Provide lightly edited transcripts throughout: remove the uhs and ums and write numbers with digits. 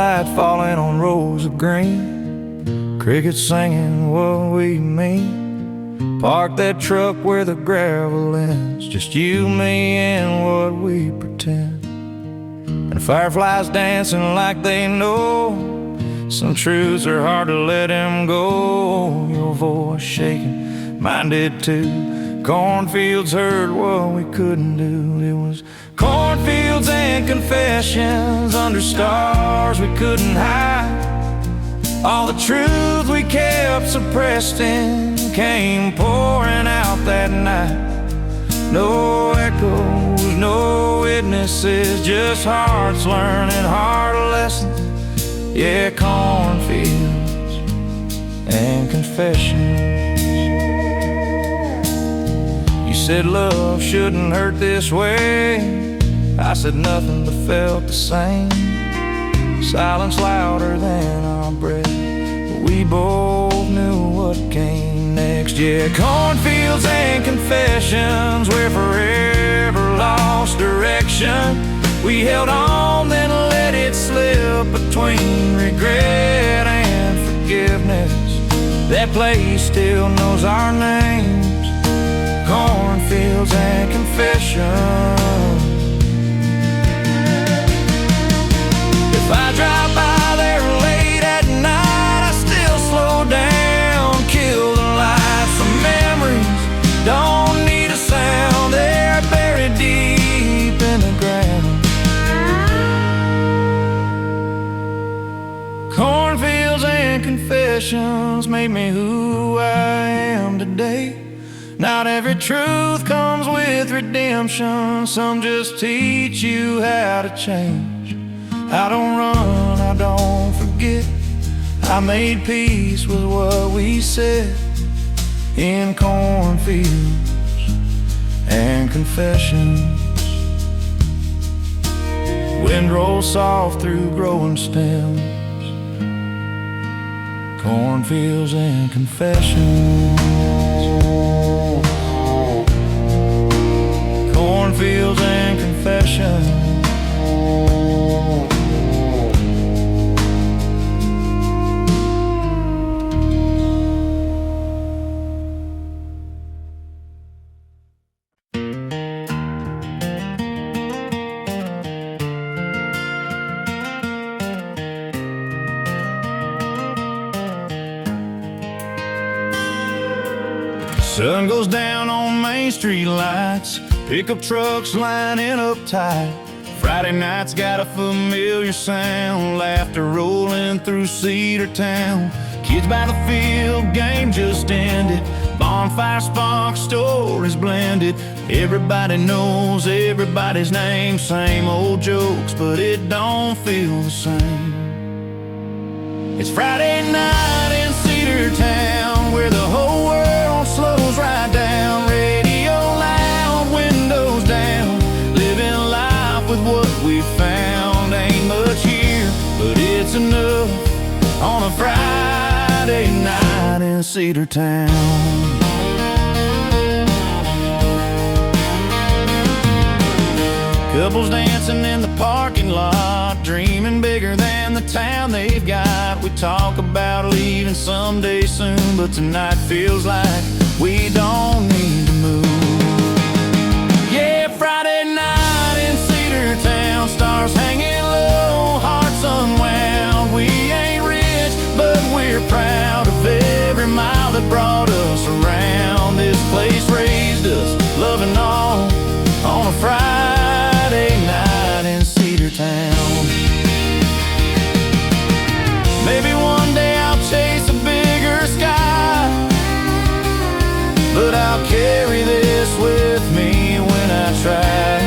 light falling on rows of green, crickets singing what we mean. Park that truck where the gravel ends, just you, me, and what we pretend. And fireflies dancing like they know some truths are hard to let them go. Your voice shaking, mine did too. Cornfields heard what we couldn't do. It was cornfields and confessions under stars we couldn't hide. All the truth we kept suppressed in came pouring out that night. No echoes, no witnesses, just hearts learning hard lessons. Yeah, cornfields and confessions. You said love shouldn't hurt this way. I said nothing but felt the same. Silence louder than our breath, but we both knew what came next. Yeah, cornfields and confessions, we're forever lost direction. We held on, then let it slip between regret and forgiveness. That place still knows our names, cornfields and confessions. If I drive by there late at night, I still slow down, kill the lights. The memories don't need a sound, they're buried deep in the ground. Cornfields and confessions made me who I am today. Not every truth comes with redemption, some just teach you how to change. I don't run, I don't forget, I made peace with what we said in cornfields and confessions. Wind rolls soft through growing stems, cornfields and confessions. Cornfields and confessions. Sun goes down on Main Street lights, pickup trucks lining up tight. Friday night's got a familiar sound, laughter rolling through Cedar Town. Kids by the field, game just ended, bonfire sparks, stories blended. Everybody knows everybody's name, same old jokes, but it don't feel the same. It's Friday night in Cedar Town, where the whole world slows right down. Radio loud, windows down, living life with what we found. Ain't much here, but it's enough on a Friday night in Cedar Town. Couples dancing in the parking lot, dreaming bigger than the town they've got. We talk about leaving someday soon, but tonight feels like we don't need to move. Yeah, Friday night in Cedar Town, stars hanging low, hearts unwound. We ain't rich, but we're proud of every mile that brought us around. This place raised us, loving all on a Friday night in Cedar Town. Maybe one day I'll chase a bigger sky, but I'll carry this with me when I try.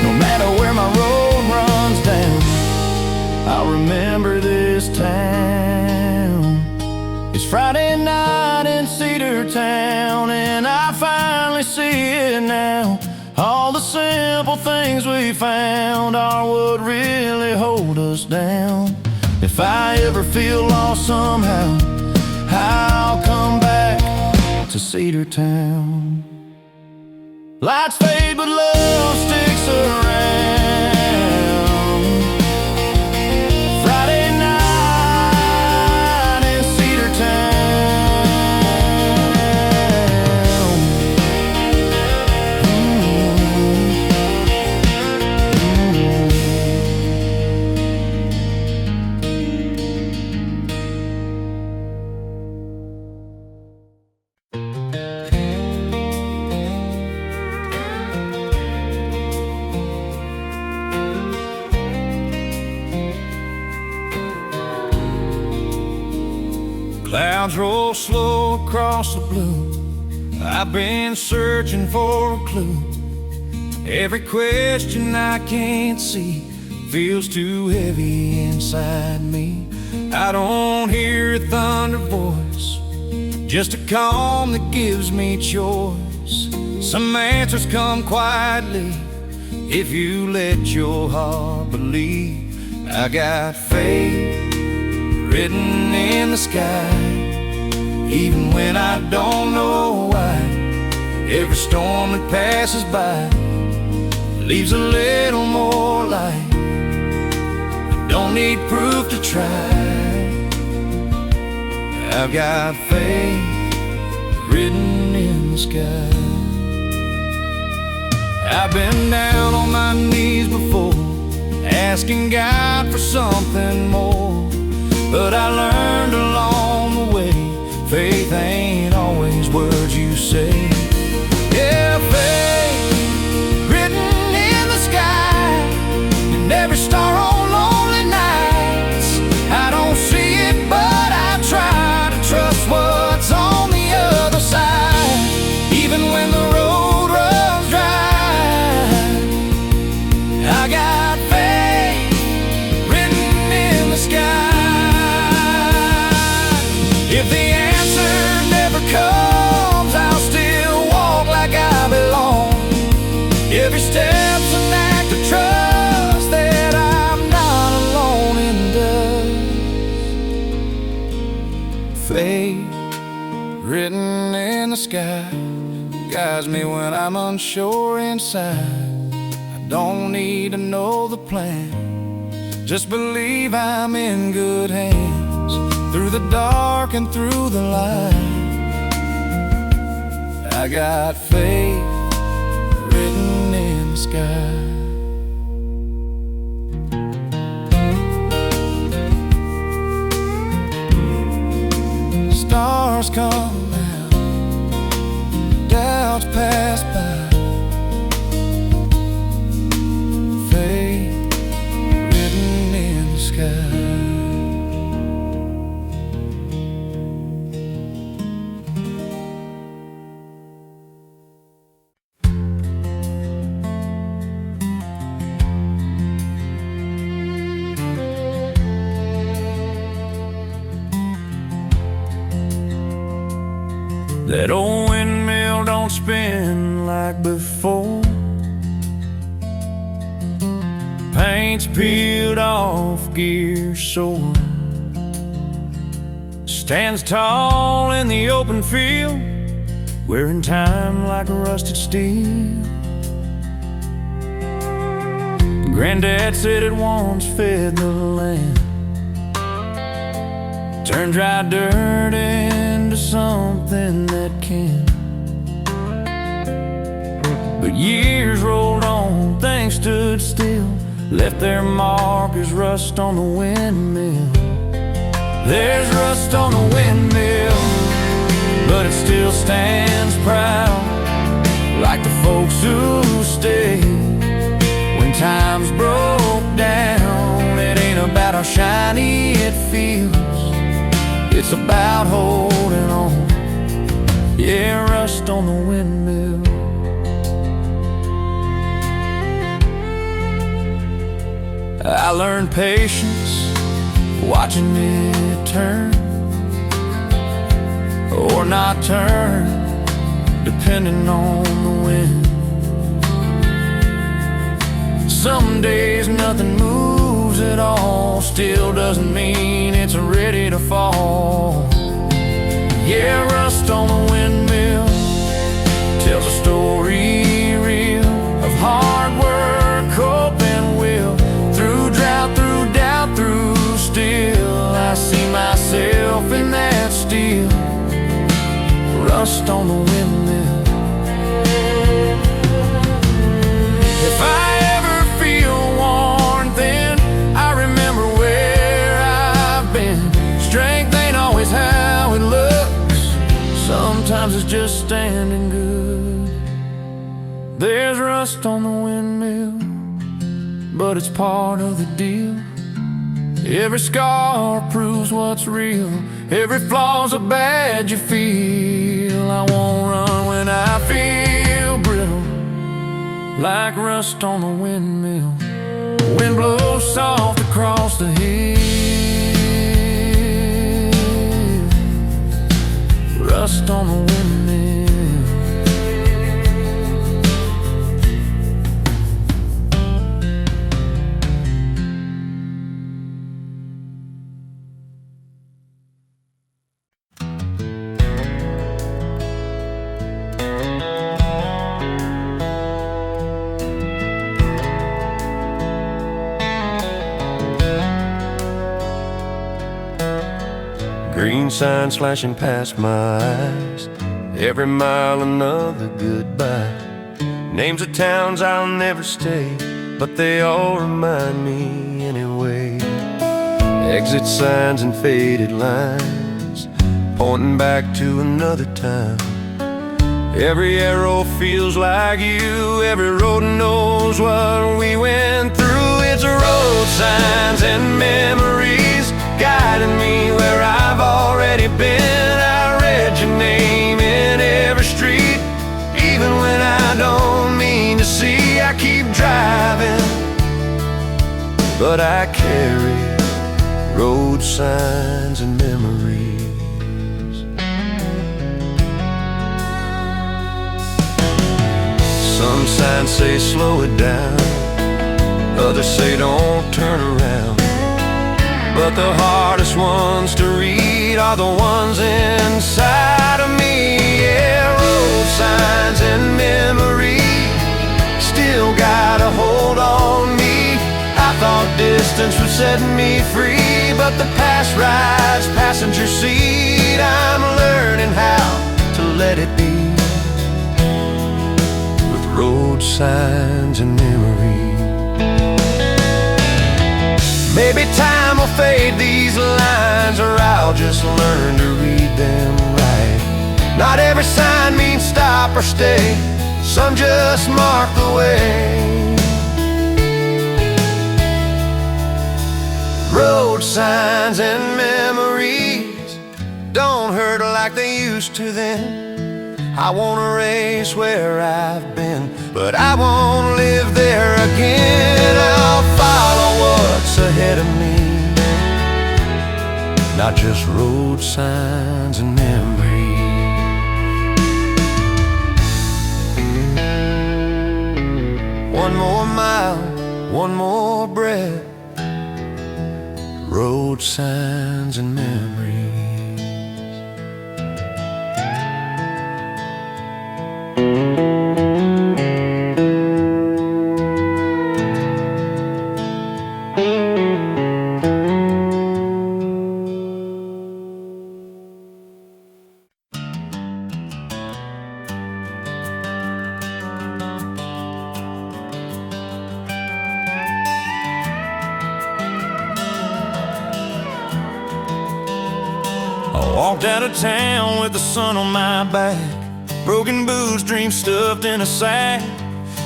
No matter where my road runs down, I'll remember this town. It's Friday night in Cedar Town, and I finally see it now. All the simple things we found are what really hold us down. If I ever feel lost somehow, I'll come back to Cedar Town. Lights fade but love sticks around. Clouds roll slow across the blue. I've been searching for a clue. Every question I can't see feels too heavy inside me. I don't hear a thunder voice, just a calm that gives me choice. Some answers come quietly if you let your heart believe. I got faith written in the sky, even when I don't know why. Every storm that passes by leaves a little more light. I don't need proof to try. I've got faith written in the sky. I've been down on my knees before, asking God for something more. But I learned along the way, faith ain't always words you say. Yeah, faith written in the sky, and every star on lonely nights. I don't see it, but I try to trust what's on the other side. Even when the road runs dry, I got faith written in the sky. If the answer never comes, I'll still walk like I belong. Every step's an act of trust that I'm not alone in dust. Faith written in the sky guides me when I'm unsure inside. I don't need to know the plan, just believe I'm in good hands. Through the dark and through the light, I got faith written in the sky. Stars come out, doubts pass by. Faith written in the sky. That old windmill don't spin like before. Paint's peeled off, gears sore. Stands tall in the open field, wearing time like rusted steel. Granddad said it once fed the land, turn dry dirt into something that can. But years rolled on, things stood still, left their mark as rust on the windmill. There's rust on the windmill, but it still stands proud, like the folks who stayed when times broke down. It ain't about how shiny it feels, it's about holding on. Yeah, rust on the windmill. I learned patience watching it turn, or not turn, depending on the wind. Some days nothing moves at all, still doesn't mean it's ready to fall. Yeah, rust on the windmill tells a story real of hard work, hope and will. Through drought, through doubt, through still, I see myself in that steel. Rust on the windmill. If I ever feel worn thin, I remember where I've been. Strength ain't always how it looks, sometimes it's just standing good. There's rust on the windmill, but it's part of the deal. Every scar proves what's real. Every flaw's a badge you feel. I won't run when I feel brittle, like rust on the windmill. The wind blows soft across the hill. Rust on the windmill. Green signs flashing past my eyes, every mile another goodbye. Names of towns I'll never stay, but they all remind me anyway. Exit signs and faded lines, pointing back to another time. Every arrow feels like you, every road knows what we went through. It's road signs and memories guiding me where I've already been. I read your name in every street, even when I don't mean to see. I keep driving, but I carry road signs and memories. Some signs say slow it down, others say don't turn around. But the hardest ones to read are the ones inside of me. Yeah, road signs and memories still got a hold on me. I thought distance would set me free, but the past ride's passenger seat. I'm learning how to let it be, with road signs and memories. Maybe time will fade these lines, or I'll just learn to read them right. Not every sign means stop or stay, some just mark the way. Road signs and memories don't hurt like they used to then. I won't erase where I've been, but I won't live there again. I'll follow what's ahead of me, not just road signs and memories. One more mile, one more breath, road signs and memories. Walked out of town with the sun on my back, broken boots, dreams stuffed in a sack.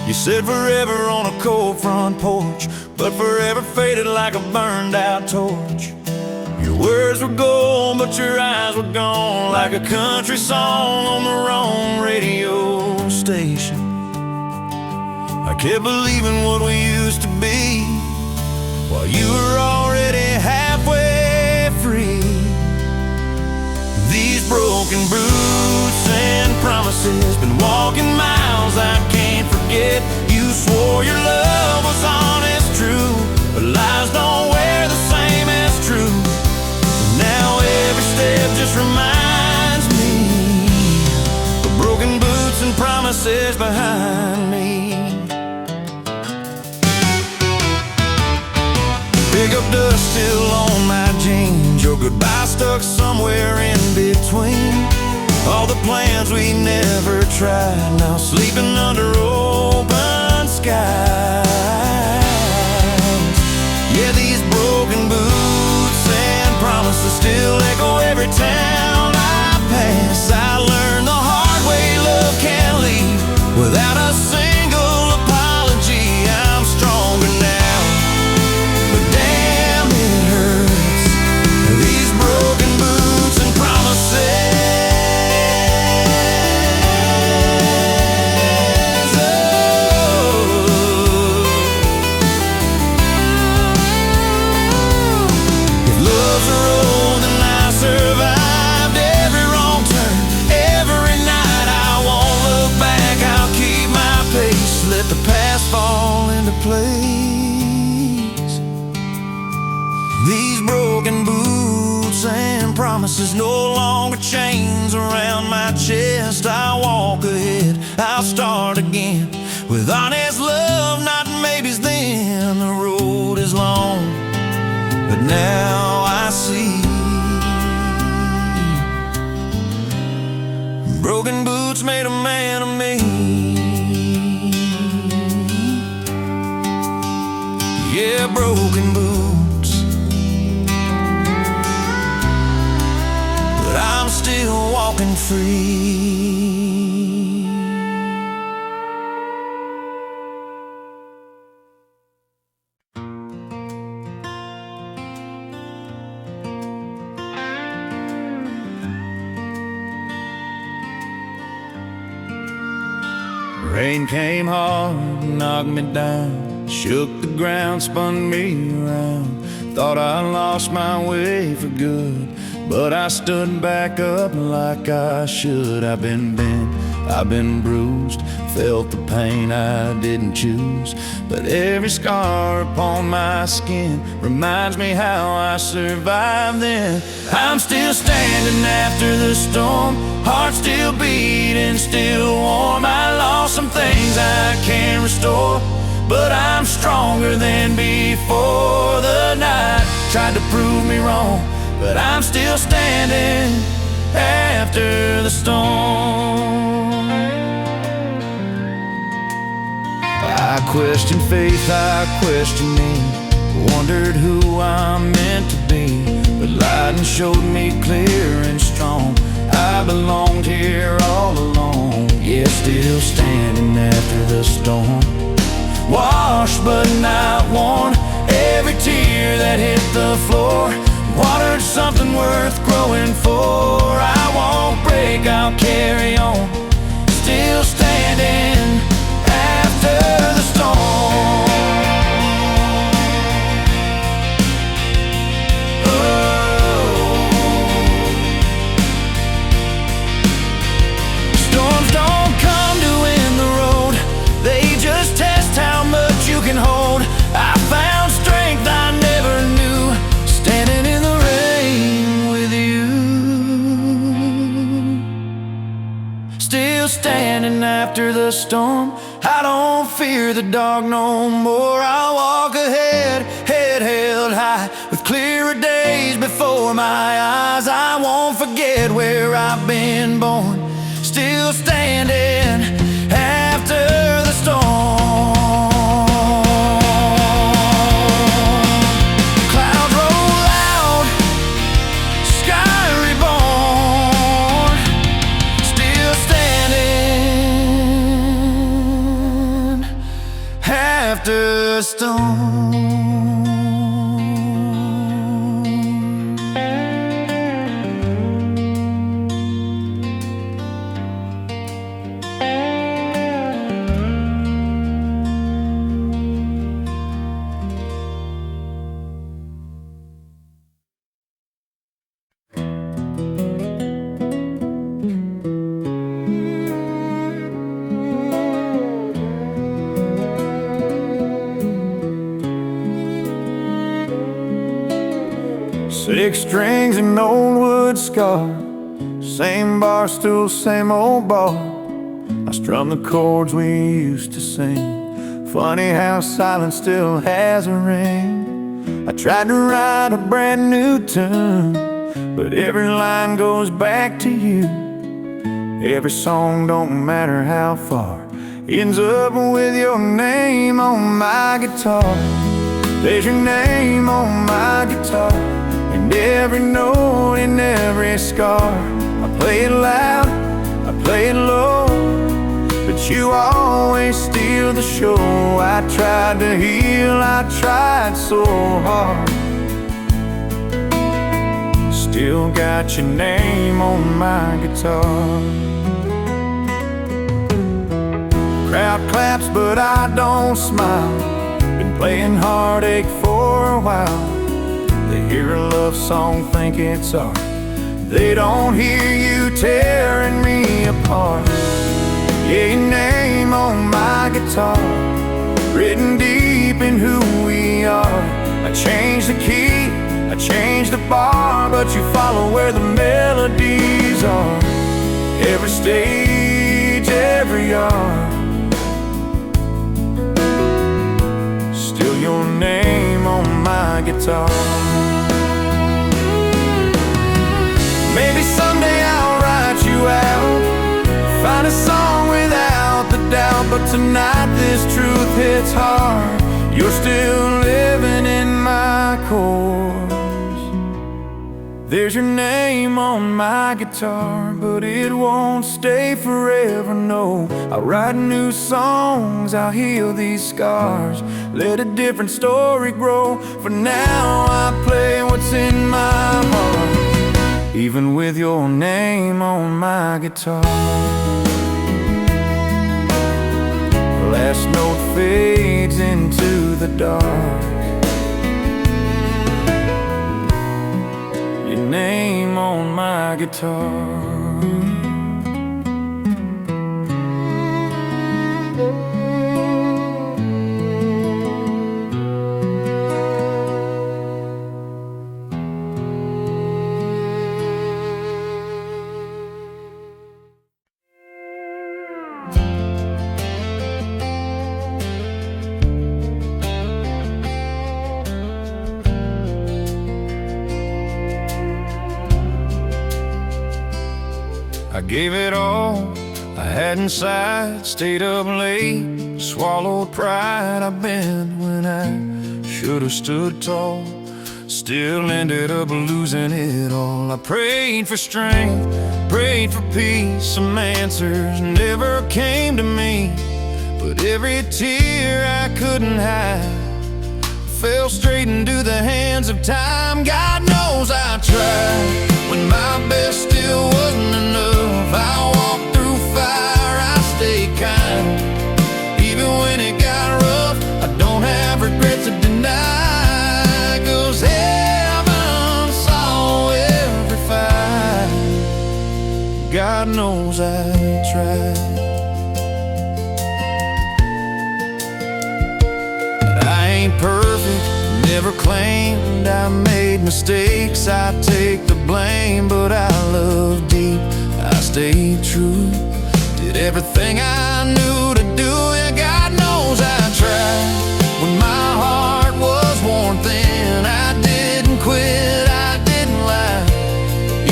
You said forever on a cold front porch, but forever faded like a burned out torch. Your words were gold, but your eyes were gone, like a country song on the wrong radio station. I kept believing what we used to be, while you were already halfway free. These broken boots and promises, been walking miles I can't forget. You swore your love was honest, true, but lies don't wear the same as truth. Now every step just reminds me of broken boots and promises behind me. Pick up dust still on my jeans, your goodbye stuck somewhere in between. All the plans we never tried, now sleeping under open skies. Yeah, these broken boots and promises still echo every town I pass. I learned the hard way love can't leave without a single apology. I'm stronger now, but damn, it hurt was the road and I survived every wrong turn, every night. I won't look back, I'll keep my pace, let the past fall into place. These broken boots and promises, no longer chains around my chest. I walk ahead, I'll start again with honest love, not maybes then. The road is long, but now I see broken boots made a man of me. Yeah, broken boots, but I'm still walking free. Rain came hard, knocked me down, shook the ground, spun me around. Thought I lost my way for good, but I stood back up like I should. I've been bent, I've been bruised, felt the pain I didn't choose, but every scar upon my skin reminds me how I survived then. I'm still standing after the storm, heart still beating, still warm. I lost some things I can't restore, but I'm stronger than before. The night tried to prove me wrong, but I'm still standing after the storm. I questioned faith, I questioned me, wondered who I'm meant to be, but lighting showed me clear and strong. I belonged here all alone, yeah, still standing after the storm. Washed but not worn, every tear that hit the floor watered something worth growing for. I won't break, I'll carry on, still standing after the storm. Storms don't come to end the road, they just test how much you can hold. I found strength I never knew, standing in the rain with you. Still standing after the storm, I don't fear the dark no more. I'll walk ahead, head held high, with clearer days before my eyes. I won't forget where I've been born, still standing after the storm. Clouds roll out, sky reborn, still standing after the storm. Six strings and old wood scar, same bar stool, same old bar. I strum the chords we used to sing. Funny how silence still has a ring. I tried to write a brand new tune, but every line goes back to you. Every song, don't matter how far, ends up with your name on my guitar. There's your name on my guitar, and every note in every scar. I play it loud, I play it low, but you always steal the show. I tried to heal, I tried so hard, still got your name on my guitar. Crowd claps but I don't smile, been playing heartache for a while. They hear a love song, think it's art. They don't hear you tearing me apart. Yeah, your name on my guitar, written deep in who we are. I changed the key, I changed the bar, but you follow where the melodies are. Every stage, every yard, still your name on my guitar. Maybe someday I'll write you out, find a song without the doubt, but tonight this truth hits hard. You're still living in my chords. There's your name on my guitar, but it won't stay forever, no. I'll write new songs, I'll heal these scars, let a different story grow. For now I play what's in my heart, even with your name on my guitar. Last note fades into the dark, your name on my guitar. I gave it all I had inside, stayed up late, swallowed pride. I bent when I should have stood tall, still ended up losing it all. I prayed for strength, prayed for peace, some answers never came to me, but every tear I couldn't hide fell straight into the hands of time. God knows I tried when my best still wasn't enough. I walked through fire, I stayed kind. Even when it got rough, I don't have regrets to deny, 'cause heaven saw every fight. God knows I tried. I ain't perfect, never claimed I made mistakes. I take the blame, but I love deep, I stayed true, did everything I knew to do. Yeah, God knows I tried when my heart was worn thin. I didn't quit, I didn't lie.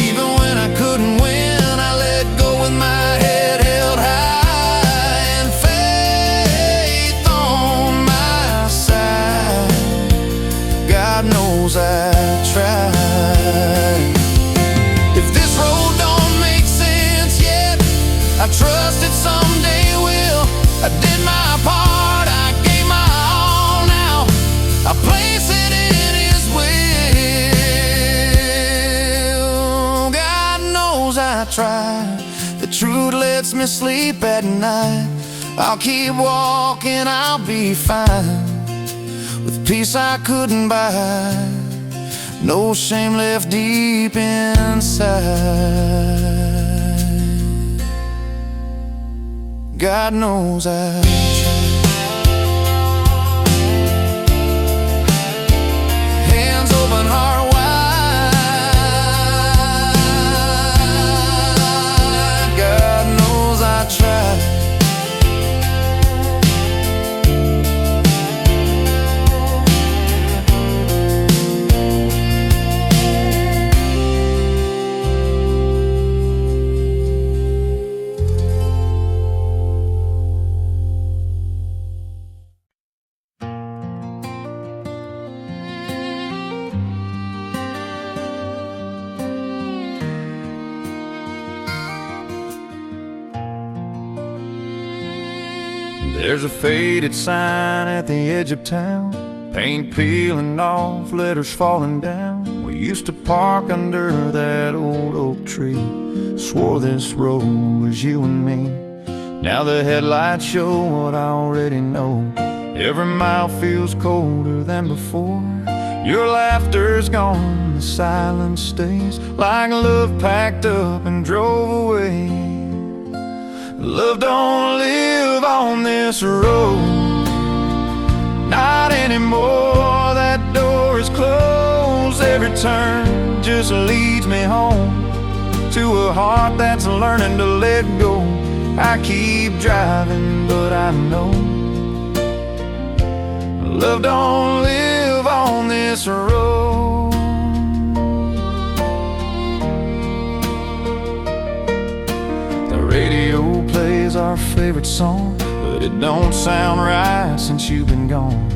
Even when I couldn't win, I let go with my head held high and faith on my side. God knows I tried. If this road don't make sense yet, I trust it someday will. I did my part, I gave my all. Now I place it in His will. God knows I tried. The truth lets me sleep at night. I'll keep walking, I'll be fine, with peace I couldn't buy, no shame left deep inside. God knows I tried. Hands open, heart wide. God knows I tried. There's a faded sign at the edge of town, paint peeling off, letters falling down. We used to park under that old oak tree, swore this road was you and me. Now the headlights show what I already know. Every mile feels colder than before. Your laughter's gone, the silence stays, like love packed up and drove away. Love don't live on this road, not anymore. That door is closed. Every turn just leads me home, to a heart that's learning to let go. I keep driving, but I know love don't live on this road. The radio plays our favorite song, but it don't sound right since you've been gone.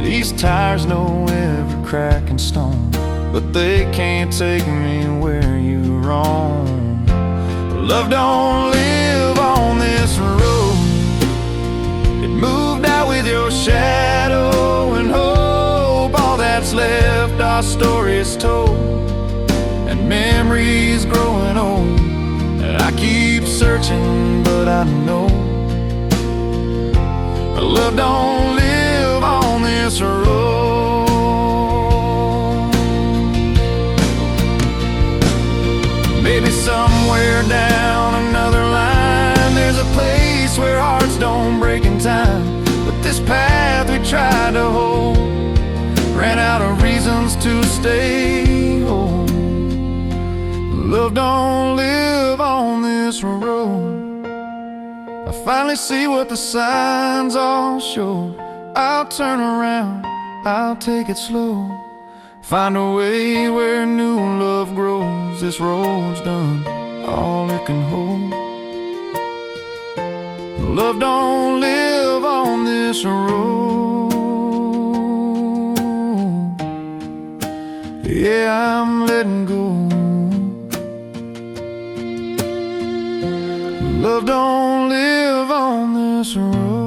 These tires know every crack and stone, but they can't take me where you roam. Love don't live on this road. It moved out with your shadow and hope. All that's left, our stories told, and memories growing old. And I keep searching, but I know love don't live on this road. Maybe somewhere down another line there's a place where hearts don't break in time. But this path we tried to hold ran out of reasons to stay home. Love don't live on this road. I finally see what the signs all show. I'll turn around, I'll take it slow, find a way where new love grows. This road's done all it can hold. Love don't live on this road. Yeah, I'm letting go. Love don't live on this road.